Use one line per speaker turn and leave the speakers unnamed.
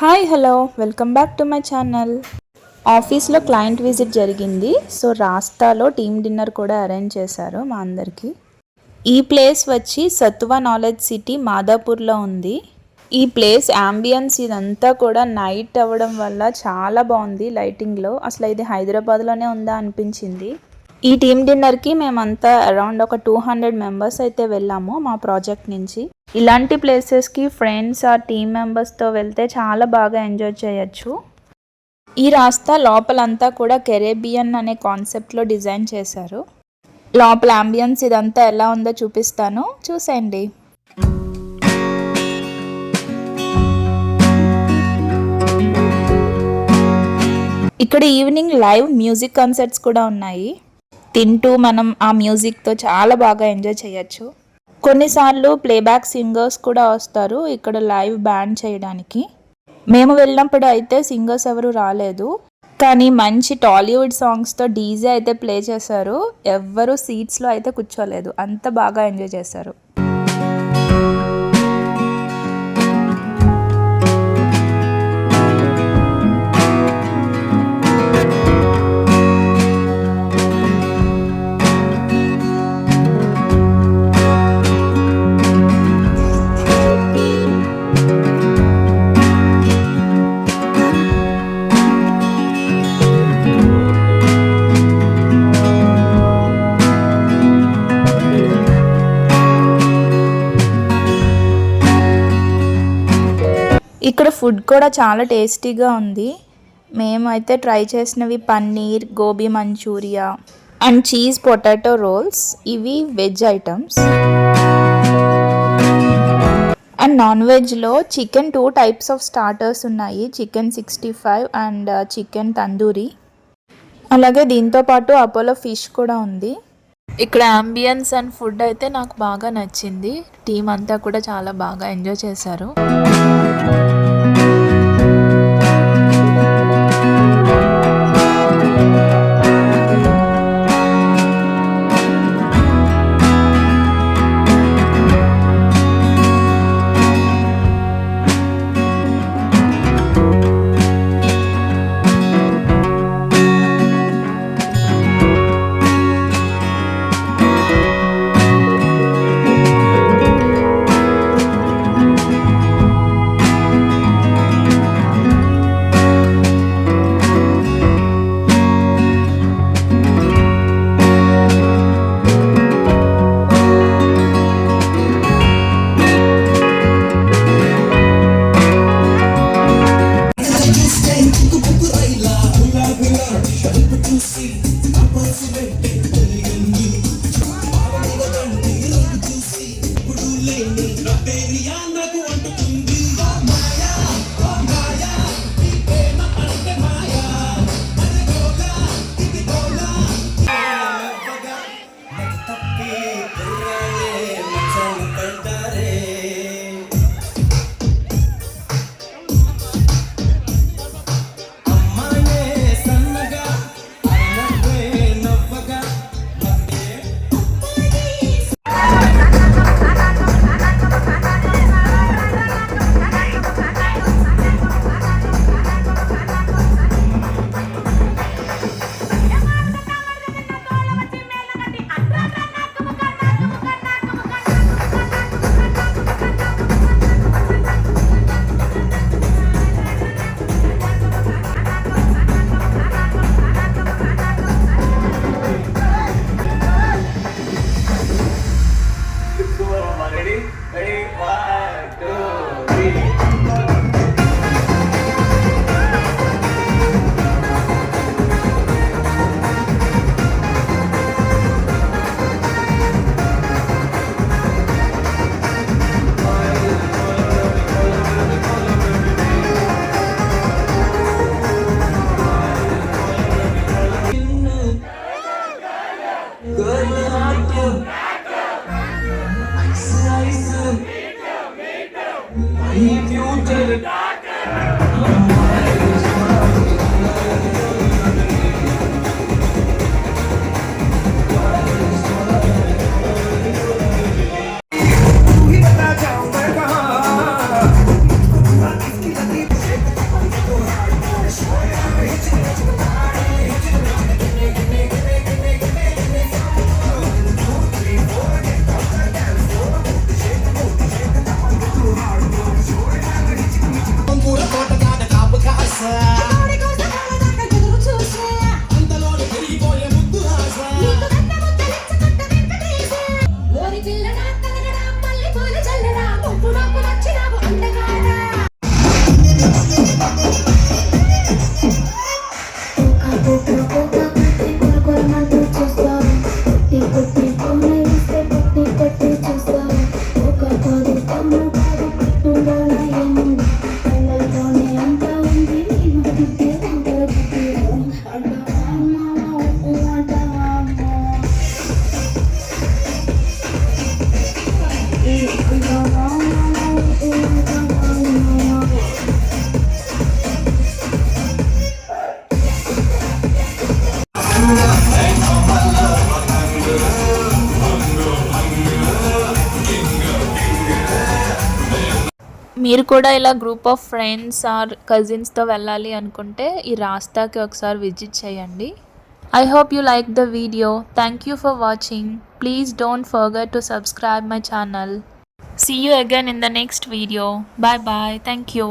Hi hello welcome back to my channel. ఆఫీస్లో client visit జరిగింది. So రాస్తాలో team dinner కూడా arrange చేశారు మా అందరికీ. ఈ ప్లేస్ వచ్చి సత్వ నాలెడ్జ్ సిటీ మాదాపూర్లో ఉంది. ఈ ప్లేస్ యాంబియన్స్ ఇదంతా కూడా నైట్ అవ్వడం వల్ల చాలా బాగుంది. లైటింగ్లో అసలు ఇది హైదరాబాద్లోనే ఉందా అనిపించింది. ఈ టీమ్ డిన్నర్కి మేమంతా అరౌండ్ ఒక 200 మెంబర్స్ అయితే వెళ్ళాము మా ప్రాజెక్ట్ నుంచి. ఇలాంటి ప్లేసెస్కి ఫ్రెండ్స్ ఆ టీమ్ మెంబర్స్తో వెళ్తే చాలా బాగా ఎంజాయ్ చేయొచ్చు. ఈ రాస్తా లోపలంతా కూడా కెరేబియన్ అనే కాన్సెప్ట్లో డిజైన్ చేశారు. లోపల అంబియన్స్ ఇదంతా ఎలా ఉందో చూపిస్తాను, చూసేయండి. ఇక్కడ ఈవినింగ్ లైవ్ మ్యూజిక్ కాన్సర్ట్స్ కూడా ఉన్నాయి. తింటూ మనం ఆ మ్యూజిక్తో చాలా బాగా ఎంజాయ్ చేయొచ్చు. కొన్నిసార్లు ప్లేబ్యాక్ సింగర్స్ కూడా వస్తారు ఇక్కడ లైవ్ బ్యాండ్ చేయడానికి. మేము వెళ్ళినప్పుడు అయితే సింగర్స్ ఎవరు రాలేదు, కానీ మంచి టాలీవుడ్ సాంగ్స్తో డీజే అయితే ప్లే చేశారు. ఎవ్వరూ సీట్స్లో అయితే కూర్చోలేదు, అంత బాగా ఎంజాయ్ చేశారు. ఇక్కడ ఫుడ్ కూడా చాలా టేస్టీగా ఉంది. మేమైతే ట్రై చేసినవి paneer, gobi Manchuria and cheese potato rolls. ఇవి వెజ్ ఐటమ్స్. అండ్ నాన్ వెజ్లో చికెన్ 2 టైప్స్ ఆఫ్ స్టార్టర్స్ ఉన్నాయి, చికెన్ 65 అండ్ చికెన్ తందూరి. అలాగే దీంతో పాటు అపోలో ఫిష్ కూడా ఉంది. ఇక్కడ అంబియన్స్ అండ్ ఫుడ్ అయితే నాకు బాగా నచ్చింది. టీం అంతా కూడా చాలా బాగా ఎంజాయ్ చేశారు. మీరు కూడా ఇలా గ్రూప్ ఆఫ్ ఫ్రెండ్స్ ఆర్ కజిన్స్తో వెళ్ళాలి అనుకుంటే ఈ రాస్తాకి ఒకసారి విజిట్ చేయండి. I hope you liked the video. Thank you for watching. Please don't forget to subscribe my channel. See you again in the next video. Bye bye. Thank you.